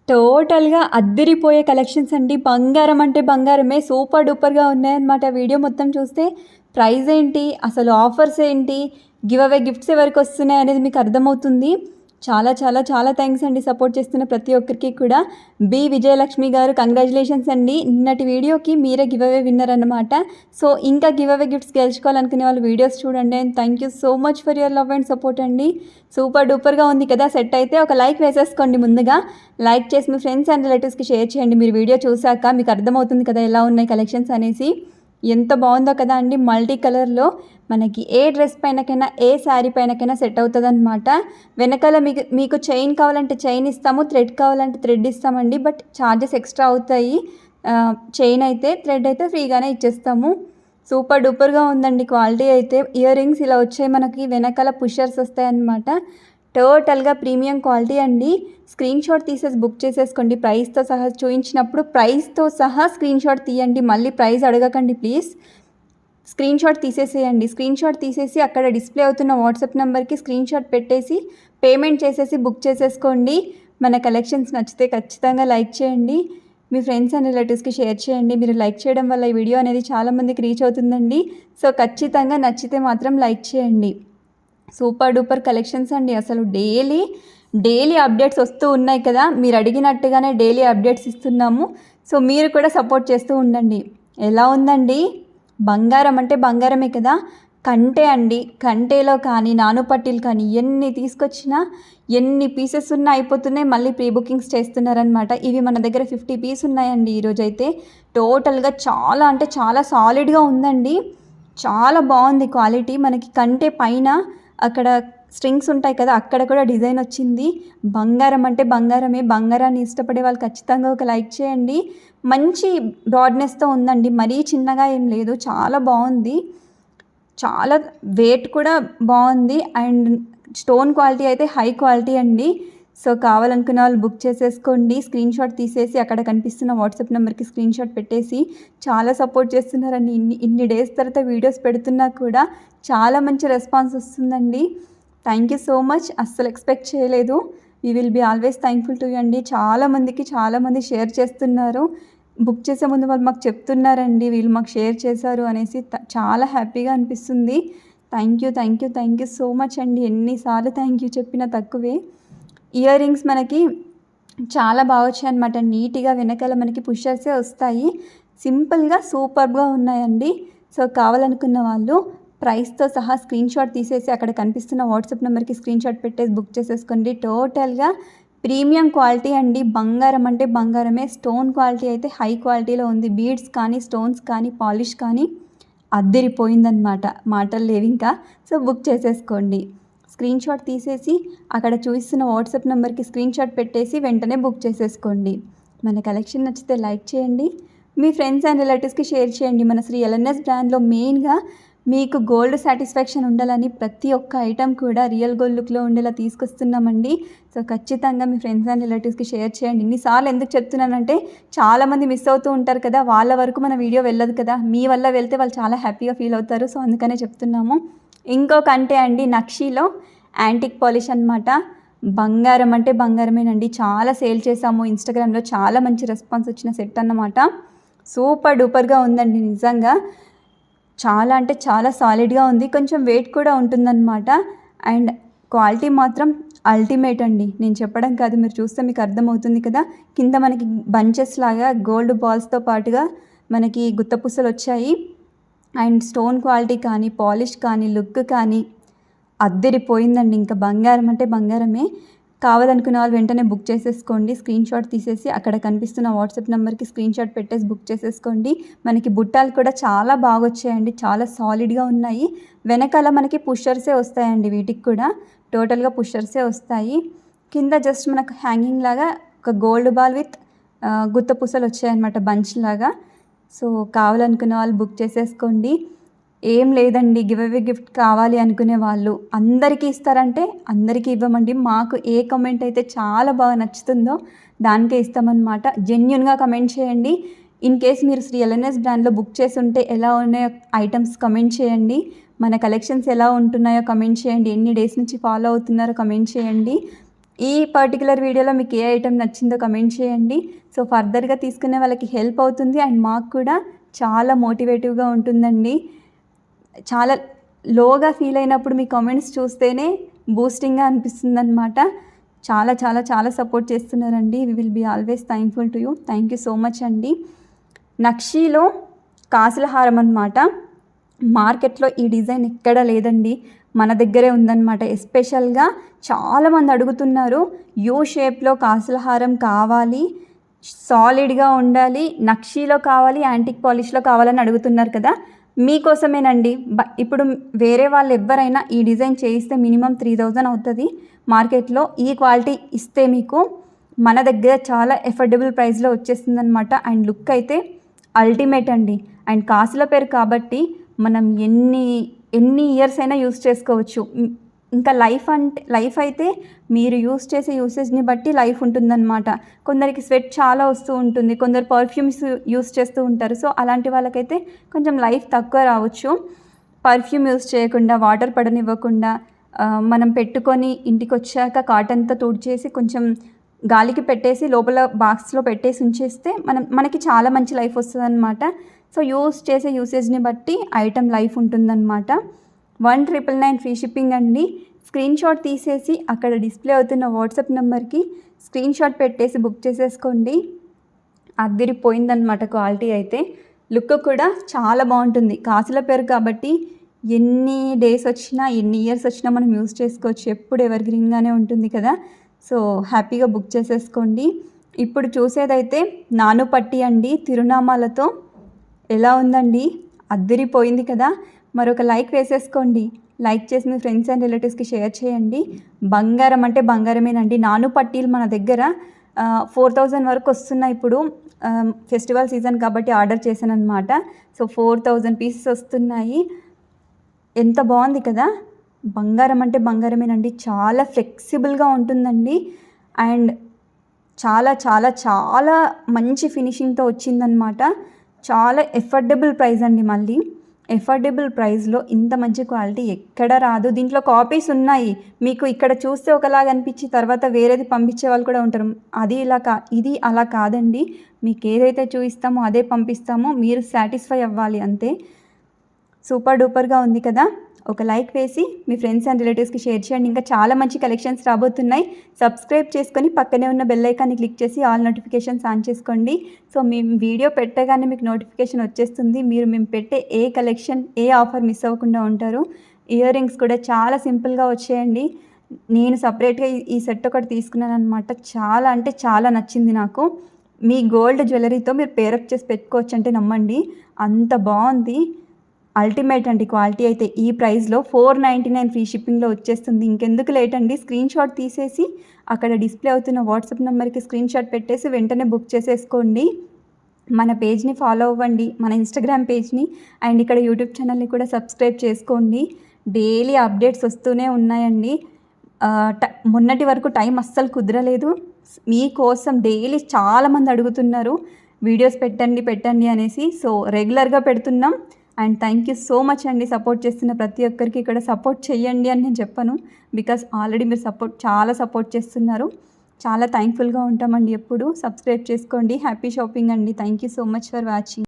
టోటల్‌గా అద్దిరిపోయే కలెక్షన్స్ అండి. బంగారం అంటే బంగారమే. సూపర్ డూపర్‌గా ఉన్నాయన్నమాట. వీడియో మొత్తం చూస్తే ప్రైస్ ఏంటి, అసలు ఆఫర్స్ ఏంటి, గివ్ అవే గిఫ్ట్స్ ఎవరికొస్తున్నాయి అనేది మీకు అర్థమవుతుంది. చాలా చాలా చాలా థ్యాంక్స్ అండి సపోర్ట్ చేస్తున్న ప్రతి ఒక్కరికి కూడా. బి విజయలక్ష్మి గారు కంగ్రాచ్యులేషన్స్ అండి. నిన్నటి వీడియోకి మీరే గివ్ అవే విన్నర్ అన్నమాట. సో ఇంకా గివ్ అవే గిఫ్ట్స్ గెలుచుకోవాలనుకునే వాళ్ళు వీడియోస్ చూడండి. And thank you so much for your love and support అండి. సూపర్ డూపర్‌గా ఉంది కదా సెట్ అయితే. ఒక లైక్ వేసేసుకోండి ముందుగా. లైక్ చేసి మీ ఫ్రెండ్స్ అండ్ రిలేటివ్స్కి షేర్ చేయండి. మీరు వీడియో చూసాక మీకు అర్థమవుతుంది కదా ఎలా ఉన్నాయి కలెక్షన్స్ అనేసి. ఎంత బాగుందో కదా అండి. మల్టీ కలర్లో మనకి ఏ డ్రెస్ పైనకైనా ఏ శారీ పైనకైనా సెట్ అవుతుందన్నమాట. వెనకాల మీకు చైన్ కావాలంటే చైన్ ఇస్తాము, థ్రెడ్ కావాలంటే థ్రెడ్ ఇస్తామండి. బట్ ఛార్జెస్ ఎక్స్ట్రా అవుతాయి. చైన్ అయితే, థ్రెడ్ అయితే ఫ్రీగానే ఇచ్చేస్తాము. సూపర్ డూపర్గా ఉందండి క్వాలిటీ అయితే. ఇయర్ రింగ్స్ ఇలా వచ్చాయి మనకి, వెనకాల పుషర్స్ వస్తాయన్నమాట. టోటల్గా ప్రీమియం క్వాలిటీ అండి. స్క్రీన్ షాట్ తీసేసి బుక్ చేసేసుకోండి. ప్రైస్తో సహా చూపించినప్పుడు ప్రైస్తో సహా స్క్రీన్ షాట్ తీయండి. మళ్ళీ ప్రైస్ అడగకండి ప్లీజ్. స్క్రీన్ షాట్ తీసేసేయండి. స్క్రీన్ షాట్ తీసేసి అక్కడ డిస్ప్లే అవుతున్న వాట్సాప్ నెంబర్కి స్క్రీన్ షాట్ పెట్టేసి పేమెంట్ చేసేసి బుక్ చేసేసుకోండి. మన కలెక్షన్స్ నచ్చితే ఖచ్చితంగా లైక్ చేయండి. మీ ఫ్రెండ్స్ అండ్ రిలేటివ్స్కి షేర్ చేయండి. మీరు లైక్ చేయడం వల్ల ఈ వీడియో అనేది చాలామందికి రీచ్ అవుతుందండి. సో ఖచ్చితంగా నచ్చితే మాత్రం లైక్ చేయండి. సూపర్ డూపర్ కలెక్షన్స్ అండి. అసలు డైలీ అప్డేట్స్ వస్తూ ఉన్నాయి కదా. మీరు అడిగినట్టుగానే డైలీ అప్డేట్స్ ఇస్తున్నాము. సో మీరు కూడా సపోర్ట్ చేస్తూ ఉండండి. ఎలా ఉందండి? బంగారం అంటే బంగారమే కదా. కంటే అండి, కంటేలో కానీ నానుపట్టీలు కానీ ఎన్ని తీసుకొచ్చినా ఎన్ని పీసెస్ ఉన్నా అయిపోతున్నాయి. మళ్ళీ ప్రీ బుకింగ్స్ చేస్తున్నారనమాట. ఇవి మన దగ్గర 50 పీస్ ఉన్నాయండి ఈరోజైతే. టోటల్గా చాలా అంటే చాలా సాలిడ్గా ఉందండి. చాలా బాగుంది క్వాలిటీ. మనకి కంటే పైన అక్కడ స్ట్రింగ్స్ ఉంటాయి కదా, అక్కడ కూడా డిజైన్ వచ్చింది. బంగారం అంటే బంగారమే. బంగారాన్ని ఇష్టపడే వాళ్ళు ఖచ్చితంగా ఒక లైక్ చేయండి. మంచి బ్రాడ్నెస్తో ఉందండి. మరీ చిన్నగా ఏం లేదు. చాలా బాగుంది. చాలా వెయిట్ కూడా బాగుంది. అండ్ స్టోన్ క్వాలిటీ అయితే హై క్వాలిటీ అండి. సో కావాలనుకున్న వాళ్ళు బుక్ చేసేసుకోండి. స్క్రీన్ షాట్ తీసేసి అక్కడ కనిపిస్తున్న వాట్సాప్ నెంబర్కి స్క్రీన్ షాట్ పెట్టేసి. చాలా సపోర్ట్ చేస్తున్నారండి. ఇన్ని డేస్ తర్వాత వీడియోస్ పెడుతున్నా కూడా చాలా మంచి రెస్పాన్స్ వస్తుందండి. Thank you so much. అస్సలు ఎక్స్పెక్ట్ చేయలేదు. We will be always thankful to you అండి. చాలామంది షేర్ చేస్తున్నారు. బుక్ చేసే ముందు వాళ్ళు మాకు చెప్తున్నారండి, వీళ్ళు మాకు షేర్ చేశారు అనేసి. చాలా హ్యాపీగా అనిపిస్తుంది. థ్యాంక్ యూ సో మచ్ అండి. ఎన్నిసార్లు థ్యాంక్ యూ చెప్పినా తక్కువే. ఇయర్ రింగ్స్ మనకి చాలా బాగా వచ్చాయి అనమాట. నీట్గా వెనకాల మనకి పుషర్సే వస్తాయి. సింపుల్గా సూపర్గా ఉన్నాయండి. సో కావాలనుకున్న వాళ్ళు ప్రైస్తో సహా స్క్రీన్ షాట్ తీసేసి అక్కడ కనిపిస్తున్న వాట్సాప్ నెంబర్కి స్క్రీన్ షాట్ పెట్టేసి బుక్ చేసేసుకోండి. టోటల్గా ప్రీమియం క్వాలిటీ అండి. బంగారం అంటే బంగారమే. స్టోన్ క్వాలిటీ అయితే హై క్వాలిటీలో ఉంది. బీడ్స్ కానీ, స్టోన్స్ కానీ, పాలిష్ కానీ అద్దిరిపోయిందనమాట. మాటలు లేవు ఇంకా. సో బుక్ చేసేసుకోండి. స్క్రీన్ షాట్ తీసేసి అక్కడ చూపిస్తున్న వాట్సాప్ నెంబర్కి స్క్రీన్ షాట్ పెట్టేసి వెంటనే బుక్ చేసేసుకోండి. మన కలెక్షన్ నచ్చితే లైక్ చేయండి. మీ ఫ్రెండ్స్ అండ్ రిలేటివ్స్కి షేర్ చేయండి. మన శ్రీ ఎల్ఎన్ఎస్ బ్రాండ్లో మెయిన్గా మీకు గోల్డ్ సాటిస్ఫాక్షన్ ఉండాలని ప్రతి ఒక్క ఐటెం కూడా రియల్ గోల్డ్ లుక్లో ఉండేలా తీసుకొస్తున్నామండి. సో ఖచ్చితంగా మీ ఫ్రెండ్స్ అండ్ రిలేటివ్స్కి షేర్ చేయండి. ఇన్నిసార్లు ఎందుకు చెప్తున్నానంటే చాలామంది మిస్ అవుతూ ఉంటారు కదా, వాళ్ళ వరకు మన వీడియో వెళ్ళదు కదా. మీ వల్ల వెళ్తే వాళ్ళు చాలా హ్యాపీగా ఫీల్ అవుతారు. సో అందుకనే చెప్తున్నాము. ఇంకొక అంటే అండి, నక్షీలో యాంటిక్ పాలిష్ అనమాట. బంగారం అంటే బంగారమేనండి. చాలా సేల్ చేసాము. ఇన్స్టాగ్రామ్లో చాలా మంచి రెస్పాన్స్ వచ్చిన సెట్ అన్నమాట. సూపర్ డూపర్గా ఉందండి నిజంగా. చాలా అంటే చాలా సాలిడ్గా ఉంది. కొంచెం వెయిట్ కూడా ఉంటుందన్నమాట. అండ్ క్వాలిటీ మాత్రం అల్టిమేట్ అండి. నేను చెప్పడం కాదు, మీరు చూస్తే మీకు అర్థమవుతుంది కదా. కింద మనకి బంచెస్ లాగా గోల్డ్ బాల్స్తో పాటుగా మనకి గుత్తపుసలు వచ్చాయి. అండ్ స్టోన్ క్వాలిటీ కానీ, పాలిష్ కానీ, లుక్ కానీ అద్దిరిపోయిందండి. ఇంకా బంగారం అంటే బంగారమే. కావాలనుకున్న వాళ్ళు వెంటనే బుక్ చేసేసుకోండి. స్క్రీన్ షాట్ తీసేసి అక్కడ కనిపిస్తున్న వాట్సాప్ నెంబర్కి స్క్రీన్ షాట్ పెట్టేసి బుక్ చేసేసుకోండి. మనకి బుట్టాలు కూడా చాలా బాగా వచ్చాయండి. చాలా సాలిడ్గా ఉన్నాయి. వెనకాల మనకి పుషర్సే వస్తాయండి. వీటికి కూడా టోటల్గా పుషర్సే వస్తాయి. కింద జస్ట్ మనకు హ్యాంగింగ్ లాగా ఒక గోల్డ్ బాల్ విత్ గుత్తపూసలు వచ్చాయన్నమాట, బంచ్ లాగా. సో కావాలనుకున్న వాళ్ళు బుక్ చేసేసుకోండి. ఏం లేదండి, గివ్ అవే గిఫ్ట్ కావాలి అనుకునే వాళ్ళు అందరికీ ఇస్తారంటే అందరికీ ఇవ్వమండి. మాకు ఏ కమెంట్ అయితే చాలా బాగా నచ్చుతుందో దానికే ఇస్తామన్నమాట. జెన్యున్గా కమెంట్ చేయండి. ఇన్ కేస్ మీరు శ్రీ ఎల్ఎన్ఎస్ బ్రాండ్లో బుక్ చేసి ఉంటే ఎలా ఉన్నాయో ఐటమ్స్ కమెంట్ చేయండి. మన కలెక్షన్స్ ఎలా ఉంటున్నాయో కమెంట్ చేయండి. ఎన్ని డేస్ నుంచి ఫాలో అవుతున్నారో కమెంట్ చేయండి. ఈ పర్టికులర్ వీడియోలో మీకు ఏ ఐటెం నచ్చిందో కమెంట్ చేయండి. సో ఫర్దర్గా తీసుకునే వాళ్ళకి హెల్ప్ అవుతుంది అండ్ మాకు కూడా చాలా మోటివేటివ్గా ఉంటుందండి. చాలా లోగా ఫీల్ అయినప్పుడు మీ కామెంట్స్ చూస్తేనే బూస్టింగ్గా అనిపిస్తుంది అనమాట. చాలా చాలా చాలా సపోర్ట్ చేస్తున్నారండి. We will be always thankful to you. Thank you so much అండి. నక్షీలో కాసుల హారం అనమాట. మార్కెట్లో ఈ డిజైన్ ఎక్కడా లేదండి, మన దగ్గరే ఉందన్నమాట. ఎస్పెషల్గా చాలామంది అడుగుతున్నారు, యూ షేప్లో కాసుల హారం కావాలి, సాలిడ్గా ఉండాలి, నక్షీలో కావాలి, యాంటిక్ పాలిష్లో కావాలని అడుగుతున్నారు కదా, మీకోసమేనండి. ఇప్పుడు వేరే వాళ్ళు ఎవరైనా ఈ డిజైన్ చేయిస్తే మినిమం 3000 అవుతుంది మార్కెట్లో. ఈ క్వాలిటీ ఇస్తే మీకు మన దగ్గర చాలా ఎఫోర్డబుల్ ప్రైస్లో వచ్చేస్తుంది అనమాట. అండ్ లుక్ అయితే అల్టిమేట్ అండి. అండ్ కాసుల పేరు కాబట్టి మనం ఎన్ని ఇయర్స్ అయినా యూస్ చేసుకోవచ్చు. ఇంకా లైఫ్ అయితే మీరు యూస్ చేసే యూసేజ్ని బట్టి లైఫ్ ఉంటుందన్నమాట. కొందరికి స్వెట్ చాలా వస్తూ ఉంటుంది, కొందరు పర్ఫ్యూమ్స్ యూస్ చేస్తూ ఉంటారు. సో అలాంటి వాళ్ళకైతే కొంచెం లైఫ్ తక్కువ రావచ్చు. పర్ఫ్యూమ్ యూస్ చేయకుండా, వాటర్ పడనివ్వకుండా మనం పెట్టుకొని ఇంటికి వచ్చాక కాటన్తో తుడిచేసి కొంచెం గాలికి పెట్టేసి లోపల బాక్స్లో పెట్టేసి ఉంచేస్తే మనకి చాలా మంచి లైఫ్ వస్తుంది అనమాట. సో యూస్ చేసే యూసేజ్ని బట్టి ఐటమ్ లైఫ్ ఉంటుందన్నమాట. 1999 ఫ్రీ షిప్పింగ్ అండి. స్క్రీన్ షాట్ తీసేసి అక్కడ డిస్ప్లే అవుతున్న వాట్సాప్ నెంబర్కి స్క్రీన్ షాట్ పెట్టేసి బుక్ చేసేసుకోండి. అదిరిపోయిందనమాట క్వాలిటీ అయితే. లుక్ కూడా చాలా బాగుంటుంది. కాసుల పేరు కాబట్టి ఎన్ని డేస్ వచ్చినా, ఎన్ని ఇయర్స్ వచ్చినా మనం యూస్ చేసుకోవచ్చు. ఎప్పుడు ఎవర్ గ్రీన్గానే ఉంటుంది కదా. సో హ్యాపీగా బుక్ చేసేసుకోండి. ఇప్పుడు చూసేదైతే నాను పట్టి అండి, తిరునామాలతో. ఎలా ఉందండి, అద్దరిపోయింది కదా. మరొక లైక్ వేసేసుకోండి. లైక్ చేసి మీ ఫ్రెండ్స్ అండ్ రిలేటివ్స్కి షేర్ చేయండి. బంగారం అంటే బంగారమేనండి. నాను పట్టీలు మన దగ్గర 4000 వరకు వస్తున్నాయి ఇప్పుడు. ఫెస్టివల్ సీజన్ కాబట్టి ఆర్డర్ చేశాను అనమాట. సో 4000 పీసెస్ వస్తున్నాయి. ఎంత బాగుంది కదా. బంగారం అంటే బంగారమేనండి. చాలా ఫ్లెక్సిబుల్గా ఉంటుందండి. అండ్ చాలా చాలా చాలా మంచి ఫినిషింగ్తో వచ్చిందనమాట. చాలా ఎఫోర్డబుల్ ప్రైస్ అండి. మళ్ళీ ఎఫోర్డబుల్ ప్రైస్లో ఇంత మంచి క్వాలిటీ ఎక్కడ రాదు. దీంట్లో కాపీస్ ఉన్నాయి. మీకు ఇక్కడ చూస్తే ఒకలాగా అనిపించి తర్వాత వేరేది పంపించే వాళ్ళు కూడా ఉంటారు. ఇది అలా కాదండి. మీకు ఏదైతే చూపిస్తామో అదే పంపిస్తామో, మీరు సాటిస్ఫై అవ్వాలి అంతే. సూపర్ డూపర్గా ఉంది కదా. ఒక లైక్ వేసి మీ ఫ్రెండ్స్ అండ్ రిలేటివ్స్కి షేర్ చేయండి. ఇంకా చాలా మంచి కలెక్షన్స్ రాబోతున్నాయి. సబ్స్క్రైబ్ చేసుకొని పక్కనే ఉన్న బెల్ ఐకాన్ని క్లిక్ చేసి ఆల్ నోటిఫికేషన్స్ ఆన్ చేసుకోండి. సో మేము వీడియో పెట్టగానే మీకు నోటిఫికేషన్ వచ్చేస్తుంది. మేము పెట్టే ఏ కలెక్షన్, ఏ ఆఫర్ మిస్ అవ్వకుండా ఉంటారు. ఇయర్ రింగ్స్ కూడా చాలా సింపుల్గా వచ్చేయండి. నేను సపరేట్గా ఈ సెట్ ఒకటి తీసుకున్నాను అనమాట. చాలా అంటే చాలా నచ్చింది నాకు. మీ గోల్డ్ జ్యువెలరీతో మీరు పేరప్ చేసి పెట్టుకోవచ్చు అంటే నమ్మండి, అంత బాగుంది. అల్టిమేట్ అండి క్వాలిటీ అయితే. ఈ ప్రైస్లో 499 ఫ్రీ షిప్పింగ్లో వచ్చేస్తుంది. ఇంకెందుకు లేట్ అండి, స్క్రీన్ షాట్ తీసేసి అక్కడ డిస్ప్లే అవుతున్న వాట్సాప్ నెంబర్కి స్క్రీన్ షాట్ పెట్టేసి వెంటనే బుక్ చేసేసుకోండి. మన పేజ్ని ఫాలో అవ్వండి, మన ఇన్స్టాగ్రామ్ పేజ్ని. అండ్ ఇక్కడ యూట్యూబ్ ఛానల్ని కూడా సబ్స్క్రైబ్ చేసుకోండి. డైలీ అప్డేట్స్ వస్తూనే ఉన్నాయండి. మొన్నటి వరకు టైం అస్సలు కుదరలేదు. మీకోసం డైలీ చాలామంది అడుగుతున్నారు వీడియోస్ పెట్టండి అనేసి. సో రెగ్యులర్గా పెడుతున్నాం. And thank you so much అండి. సపోర్ట్ చేస్తున్న ప్రతి ఒక్కరికి ఇక్కడ సపోర్ట్ చేయండి అని నేను చెప్పను, బికాస్ ఆల్రెడీ మీరు చాలా సపోర్ట్ చేస్తున్నారు. చాలా థ్యాంక్ఫుల్గా ఉంటామండి ఎప్పుడు. సబ్స్క్రైబ్ చేసుకోండి. హ్యాపీ షాపింగ్ అండి. Thank you so much for watching.